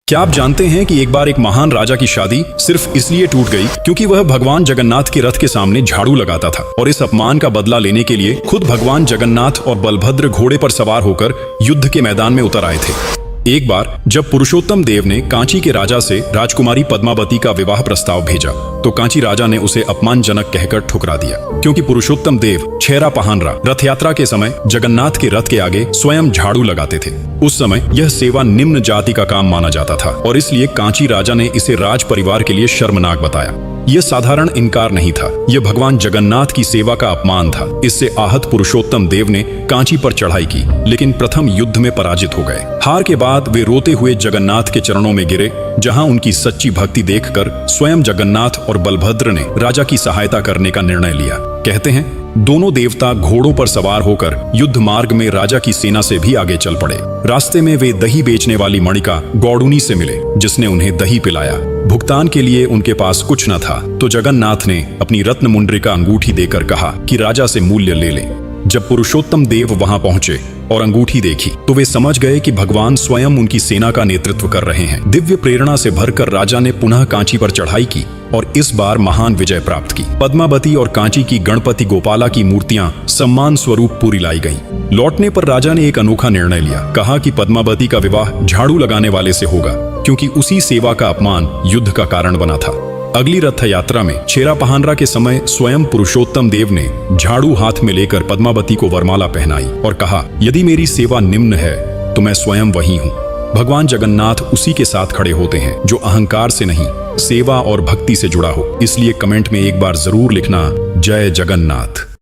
क्या आप जानते हैं कि एक बार एक महान राजा की शादी सिर्फ इसलिए टूट गई क्योंकि वह भगवान जगन्नाथ के रथ के सामने झाड़ू लगाता था और इस अपमान का बदला लेने के लिए खुद भगवान जगन्नाथ और बलभद्र घोड़े पर सवार होकर युद्ध के मैदान में उतर आए थे। एक बार जब पुरुषोत्तम देव ने कांची के राजा से राजकुमारी पद्मावती का विवाह प्रस्ताव भेजा तो कांची राजा ने उसे अपमानजनक कहकर ठुकरा दिया, क्योंकि पुरुषोत्तम देव छेरा पहानरा रथ यात्रा के समय जगन्नाथ के रथ के आगे स्वयं झाड़ू लगाते थे। उस समय यह सेवा निम्न जाति का काम माना जाता था और इसलिए कांची राजा ने इसे राज परिवार के लिए शर्मनाक बताया। यह साधारण इनकार नहीं था, यह भगवान जगन्नाथ की सेवा का अपमान था। इससे आहत पुरुषोत्तम देव ने कांची पर चढ़ाई की, लेकिन प्रथम युद्ध में पराजित हो गए। हार के बाद वे रोते हुए जगन्नाथ के चरणों में गिरे, जहां उनकी सच्ची भक्ति देखकर स्वयं जगन्नाथ और बलभद्र ने राजा की सहायता करने का निर्णय लिया। कहते हैं दोनों देवता घोड़ों पर सवार होकर युद्ध मार्ग में राजा की सेना से भी आगे चल पड़े। रास्ते में वे दही बेचने वाली मणिका गौडुनी से मिले, जिसने उन्हें दही पिलाया। भुगतान के लिए उनके पास कुछ न था तो जगन्नाथ ने अपनी रत्न मुंड्रिका अंगूठी देकर कहा कि राजा से मूल्य ले ले। जब पुरुषोत्तम देव वहां पहुंचे और अंगूठी देखी तो वे समझ गए कि भगवान स्वयं उनकी सेना का नेतृत्व कर रहे हैं। दिव्य प्रेरणा से भरकर राजा ने पुनः कांची पर चढ़ाई की और इस बार महान विजय प्राप्त की। पद्मावती और कांची की गणपति गोपाला की मूर्तियां सम्मान स्वरूप पूरी लाई गईं। लौटने पर राजा ने एक अनोखा निर्णय लिया। कहा कि पद्मावती का विवाह झाड़ू लगाने वाले से होगा, क्योंकि उसी सेवा का अपमान युद्ध का कारण बना था। अगली रथ यात्रा में छेरा पहानरा के समय स्वयं पुरुषोत्तम देव ने झाड़ू हाथ में लेकर पद्मावती को वरमाला पहनाई और कहा, यदि मेरी सेवा निम्न है तो मैं स्वयं वही हूँ। भगवान जगन्नाथ उसी के साथ खड़े होते हैं जो अहंकार से नहीं, सेवा और भक्ति से जुड़ा हो। इसलिए कमेंट में एक बार जरूर लिखना, जय जगन्नाथ।